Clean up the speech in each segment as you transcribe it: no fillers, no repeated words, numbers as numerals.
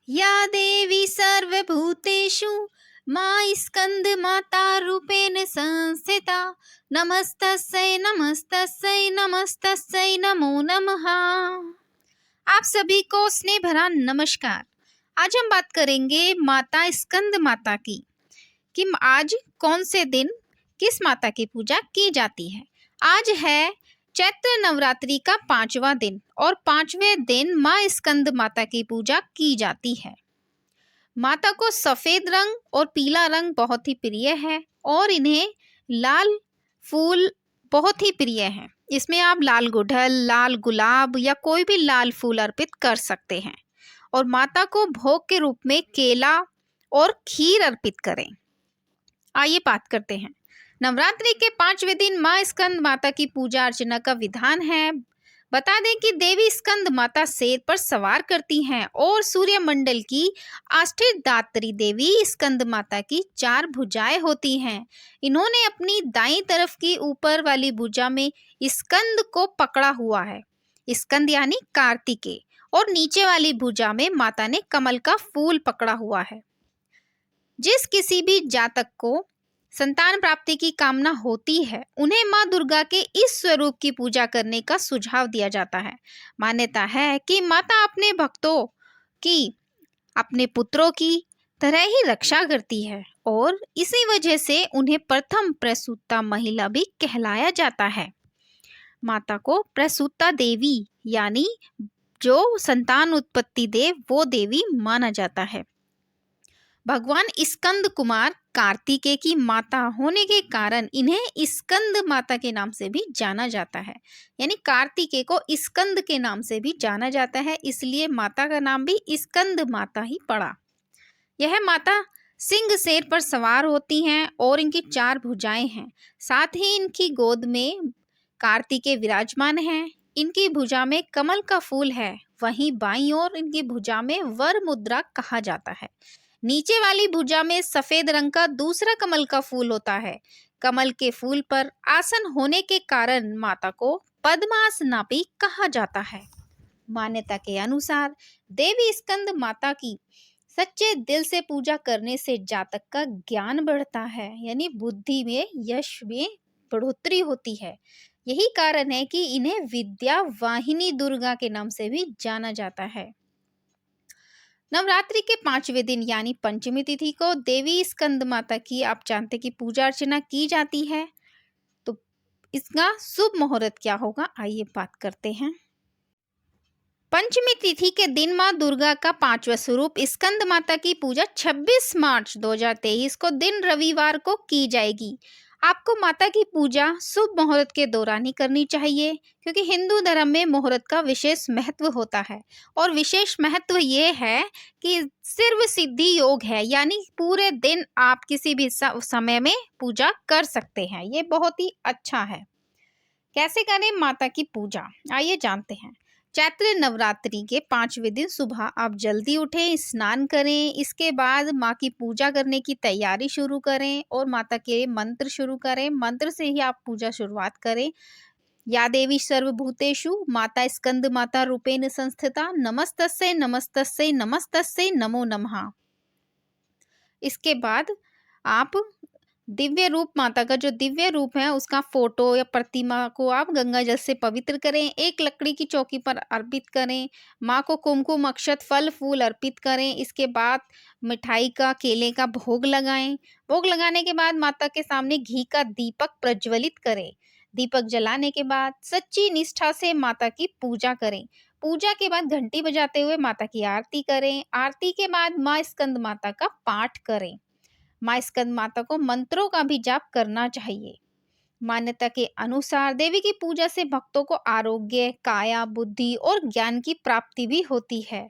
या देवी सर्वभूतेषु मां स्कंदमातारूपेण संस्थिता नमस्तस्यै नमस्तस्यै नमस्तस्यै नमो नमः। आप सभी को स्नेह भरा नमस्कार। आज हम बात करेंगे माता स्कंद माता की कि आज कौन से दिन किस माता की पूजा की जाती है। आज है चैत्र नवरात्रि का 5वां दिन और 5वें दिन माँ स्कंद माता की पूजा की जाती है। माता को सफेद रंग और पीला रंग बहुत ही प्रिय है और इन्हें लाल फूल बहुत ही प्रिय हैं। इसमें आप लाल गुड़हल, लाल गुलाब या कोई भी लाल फूल अर्पित कर सकते हैं और माता को भोग के रूप में केला और खीर अर्पित करें। आइए बात करते हैं। नवरात्रि के 5वें दिन माँ स्कंद माता की पूजा अर्चना का विधान है। बता दें कि देवी स्कंद माता शेर पर सवार करती हैं और सूर्य मंडल की अष्टधात्री देवी स्कंद माता की 4 भुजाएं होती हैं। इन्होंने अपनी दाईं तरफ की ऊपर वाली भुजा में स्कंद को पकड़ा हुआ है, स्कंद यानी कार्तिकेय, और नीचे वाली भुजा में माता ने कमल का फूल पकड़ा हुआ है। जिस किसी भी जातक को संतान प्राप्ति की कामना होती है उन्हें मां दुर्गा के इस स्वरूप की पूजा करने का सुझाव दिया जाता है। मान्यता है कि माता अपने भक्तों की अपने पुत्रों की तरह ही रक्षा करती है और इसी वजह से उन्हें प्रथम प्रसूता महिला भी कहलाया जाता है। माता को प्रसूता देवी यानी जो संतान उत्पत्ति दे वो देवी माना जाता है। भगवान स्कंद कुमार कार्तिकेय की माता होने के कारण इन्हें स्कंद माता के नाम से भी जाना जाता है, यानी कार्तिकेय को स्कंद के नाम से भी जाना जाता है, इसलिए माता का नाम भी स्कंद माता ही पड़ा। यह माता सिंह शेर पर सवार होती हैं और इनकी 4 भुजाएं हैं। साथ ही इनकी गोद में कार्तिकेय विराजमान हैं। इनकी भुजा में कमल का फूल है, वहीं बाईं ओर इनकी भुजा में वर मुद्रा कहा जाता है। नीचे वाली भुजा में सफेद रंग का दूसरा कमल का फूल होता है। कमल के फूल पर आसन होने के कारण माता को पद्मासना भी कहा जाता है। मान्यता के अनुसार देवी स्कंद माता की सच्चे दिल से पूजा करने से जातक का ज्ञान बढ़ता है, यानी बुद्धि में, यश में बढ़ोतरी होती है। यही कारण है कि इन्हें विद्या वाहिनी दुर्गा के नाम से भी जाना जाता है। नवरात्रि के 5वें दिन यानी पंचमी तिथि को देवी स्कंद माता की आप जानते की पूजा अर्चना की जाती है। तो इसका शुभ मुहूर्त क्या होगा, आइए बात करते हैं। पंचमी तिथि के दिन मां दुर्गा का 5वां स्वरूप स्कंद माता की पूजा 26 मार्च 2023 को दिन रविवार को की जाएगी। आपको माता की पूजा शुभ मुहूर्त के दौरान ही करनी चाहिए, क्योंकि हिंदू धर्म में मुहूर्त का विशेष महत्व होता है और विशेष महत्व ये है कि सर्व सिद्धि योग है, यानी पूरे दिन आप किसी भी समय में पूजा कर सकते हैं। ये बहुत ही अच्छा है। कैसे करें माता की पूजा, आइए जानते हैं। चैत्र नवरात्रि के 5वें दिन सुबह आप जल्दी उठें, स्नान करें, इसके बाद माँ की पूजा करने की तैयारी शुरू करें और माता के मंत्र शुरू करें। मंत्र से ही आप पूजा शुरुआत करें। या देवी सर्वभूतेषु माता स्कंद माता रूपेण संस्थिता नमस्तस्यै नमस्तस्यै नमस्तस्यै नमो नमः। इसके बाद आप दिव्य रूप माता का जो दिव्य रूप है उसका फोटो या प्रतिमा को आप गंगा जल से पवित्र करें। एक लकड़ी की चौकी पर अर्पित करें। माँ को कुमकुम अक्षत फल फूल अर्पित करें। इसके बाद मिठाई का केले का भोग लगाएं। भोग लगाने के बाद माता के सामने घी का दीपक प्रज्वलित करें। दीपक जलाने के बाद सच्ची निष्ठा से माता की पूजा करें। पूजा के बाद घंटी बजाते हुए माता की आरती करें। आरती के बाद माँ स्कंद माता का पाठ करें। माँ स्कंद माता को मंत्रों का भी जाप करना चाहिए। मान्यता के अनुसार देवी की पूजा से भक्तों को आरोग्य, काया, बुद्धि और ज्ञान की प्राप्ति भी होती है।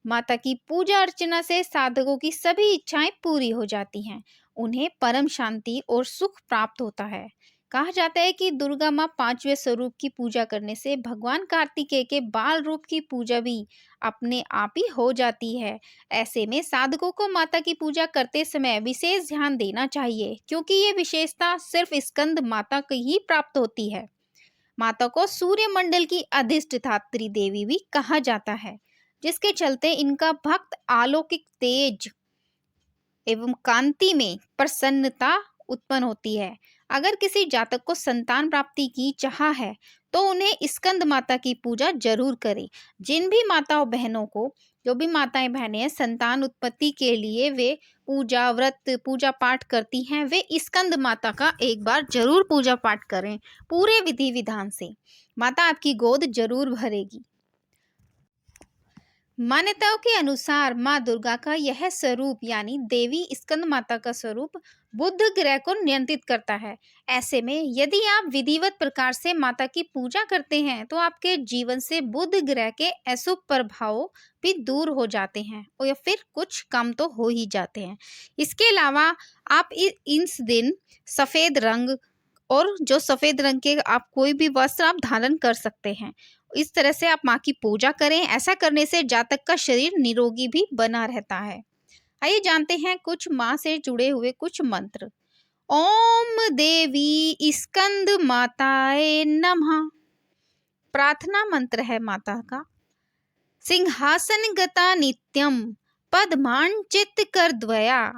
माता की पूजा अर्चना से साधकों की सभी इच्छाएं पूरी हो जाती हैं। उन्हें परम शांति और सुख प्राप्त होता है। कहा जाता है कि दुर्गा माँ 5वें स्वरूप की पूजा करने से भगवान कार्तिकेय के बाल रूप की पूजा भी अपने आप ही हो जाती है। ऐसे में साधकों को माता की पूजा करते समय विशेष ध्यान देना चाहिए, क्योंकि ये विशेषता सिर्फ स्कंद माता को ही प्राप्त होती है। माता को सूर्य मंडल की अधिष्ठात्री देवी भी कहा जाता है। जिसके चलते इनका भक्त अलौकिक तेज एवं कांति में प्रसन्नता उत्पन्न होती है। अगर किसी जातक को संतान प्राप्ति की चाह है तो उन्हें स्कंद माता की पूजा जरूर करें। जिन भी माताओं बहनों को, जो भी माताएं बहनें हैं, संतान उत्पत्ति के लिए वे पूजा व्रत पूजा पाठ करती हैं, वे स्कंद माता का एक बार जरूर पूजा पाठ करें पूरे विधि विधान से। माता आपकी गोद जरूर भरेगी। मान्यताओं के अनुसार माँ दुर्गा का यह स्वरूप यानी देवी स्कंद माता का स्वरूप बुध ग्रह को नियंत्रित करता है। ऐसे में यदि आप विधिवत प्रकार से माता की पूजा करते हैं तो आपके जीवन से बुध ग्रह के अशुभ प्रभाव भी दूर हो जाते हैं और या फिर कुछ कम तो हो ही जाते हैं। इसके अलावा आप इस दिन सफ़ेद रंग और जो सफ़ेद रंग के आप कोई भी वस्त्र आप धारण कर सकते हैं। इस तरह से आप माँ की पूजा करें। ऐसा करने से जातक का शरीर निरोगी भी बना रहता है। आइए जानते हैं कुछ माँ से जुड़े हुए कुछ मंत्र। ओम देवी स्कंद माताए नमः प्रार्थना मंत्र है माता का। सिंहासन गता नित्यम पद्मांचित कर द्वया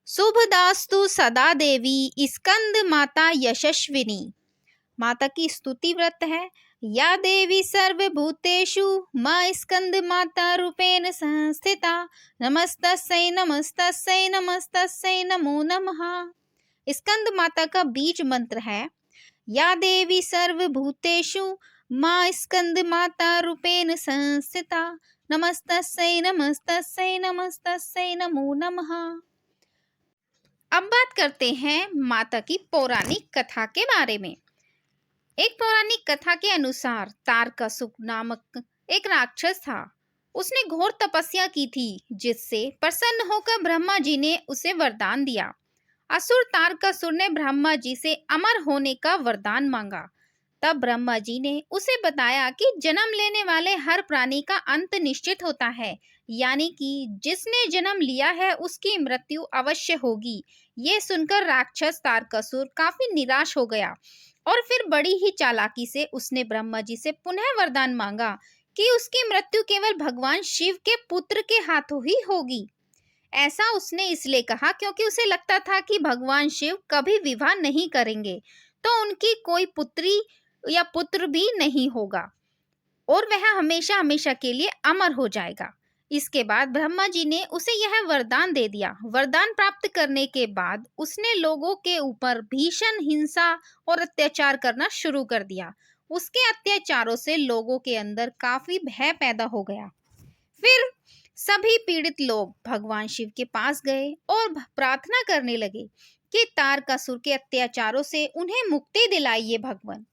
शुभदास्तु सदा देवी स्कंद माता यशस्विनी। माता की स्तुति व्रत है। या देवी सर्वभूतेषु माँ स्कंद माता रूपेण संस्थिता नमस्तस्यै नमस्तस्यै नमस्तस्यै नमो नमः। स्कंद माता का बीज मंत्र है। या देवी सर्वभूतेषु माँ स्कंद माता रूपेण संस्थिता नमस्तस्यै नमस्तस्यै नमस्तस्यै नमो नमः। अब बात करते हैं माता की पौराणिक कथा के बारे में। एक पौराणिक कथा के अनुसार तारकासुर नामक एक राक्षस था। उसने घोर तपस्या की थी, जिससे प्रसन्न होकर ब्रह्मा जी ने उसे वरदान दिया। असुर तारकासुर ने ब्रह्मा जी से अमर होने का वरदान मांगा। तब ब्रह्मा जी ने उसे बताया कि जन्म लेने वाले हर प्राणी का अंत निश्चित होता है, यानी कि जिसने जन्म लिया है उसकी मृत्यु अवश्य होगी। ये सुनकर राक्षस तारकासुर काफी निराश हो गया और फिर बड़ी ही चालाकी से उसने ब्रह्मा जी से पुनः वरदान मांगा कि उसकी मृत्यु केवल भगवान शिव के पुत्र के हाथों ही होगी। ऐसा उसने इसलिए कहा क्योंकि उसे लगता था कि भगवान शिव कभी विवाह नहीं करेंगे, तो उनकी कोई पुत्री या पुत्र भी नहीं होगा और वह हमेशा हमेशा के लिए अमर हो जाएगा। इसके बाद ब्रह्मा जी ने उसे यह वरदान दे दिया। वरदान प्राप्त करने के बाद उसने लोगों के ऊपर भीषण हिंसा और अत्याचार करना शुरू कर दिया। उसके अत्याचारों से लोगों के अंदर काफी भय पैदा हो गया। फिर सभी पीड़ित लोग भगवान शिव के पास गए और प्रार्थना करने लगे कि तारकासुर के अत्याचारों से उन्हें मुक्ति दिलाइए भगवान।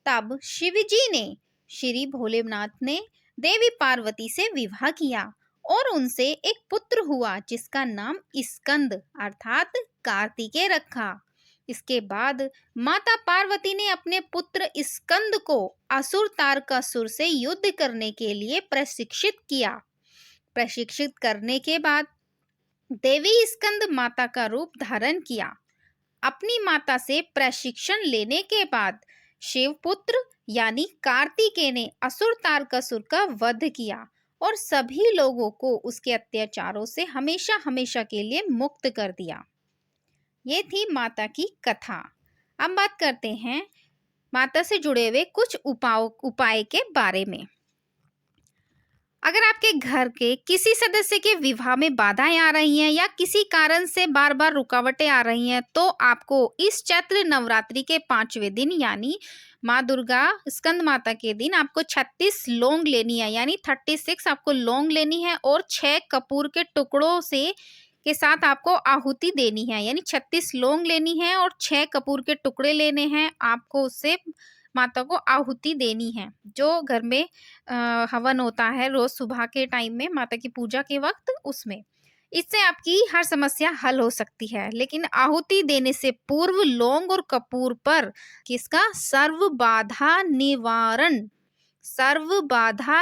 तब शिवजी ने, श्री भोलेनाथ ने देवी पार्वती से विवाह किया और उनसे एक पुत्र हुआ जिसका नाम स्कंद अर्थात कार्तिकेय रखा। इसके बाद माता पार्वती ने अपने पुत्र स्कंद को असुर तारकासुर से युद्ध करने के लिए प्रशिक्षित किया। प्रशिक्षित करने के बाद देवी स्कंद माता का रूप धारण किया। अपनी माता से प्रशिक्षण लेने के बाद शिवपुत्र यानी कार्तिकेय ने असुर तारकासुर का वध किया और सभी लोगों को उसके अत्याचारों से हमेशा हमेशा के लिए मुक्त कर दिया। ये थी माता की कथा। अब बात करते हैं माता से जुड़े हुए कुछ उपाय के बारे में। अगर आपके घर के किसी सदस्य के विवाह में बाधाएं आ रही हैं या किसी कारण से बार बार रुकावटें आ रही हैं, तो आपको इस चैत्र नवरात्रि के 5वें दिन यानी माँ दुर्गा स्कंद माता के दिन आपको 36 लौंग लेनी है, यानी 36 आपको लौंग लेनी है और 6 कपूर के टुकड़ों से के साथ आपको आहुति देनी है। यानी 36 लौंग लेनी है और 6 कपूर के टुकड़े लेने हैं। आपको उससे माता को आहुति देनी है। जो घर में हवन होता है रोज सुबह के टाइम में माता की पूजा के वक्त, उसमें इससे आपकी हर समस्या हल हो सकती है। लेकिन आहुति देने से पूर्व लौंग और कपूर पर किसका सर्व बाधा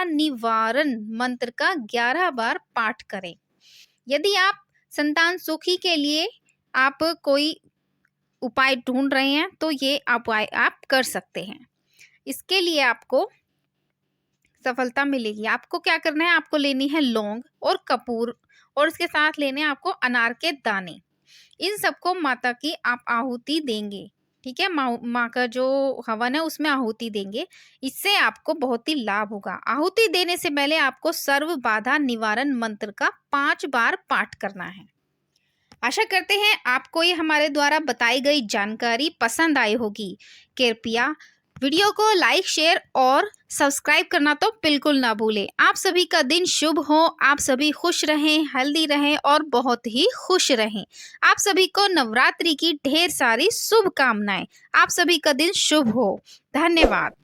निवारण मंत्र का 11 बार पाठ करें। यदि आप संतान सुखी के लिए आप कोई उपाय ढूंढ रहे हैं तो ये उपाय आप कर सकते हैं। इसके लिए आपको सफलता मिलेगी। आपको क्या करना है, आपको लेनी है लौंग और कपूर और इसके साथ लेने हैं आपको अनार के दाने। इन सबको माता की आप आहुति देंगे, ठीक है? माँ का जो हवन है उसमें आहुति देंगे। इससे आपको बहुत ही लाभ होगा। आहुति देने से पहले आपको सर्व बाधा निवारण मंत्र का 5 बार पाठ करना है। आशा करते हैं आपको ये हमारे द्वारा बताई गई जानकारी पसंद आई होगी। कृपया वीडियो को लाइक, शेयर और सब्सक्राइब करना तो बिल्कुल ना भूलें। आप सभी का दिन शुभ हो, आप सभी खुश रहें, हेल्दी रहें और बहुत ही खुश रहें। आप सभी को नवरात्रि की ढेर सारी शुभकामनाएं। आप सभी का दिन शुभ हो। धन्यवाद।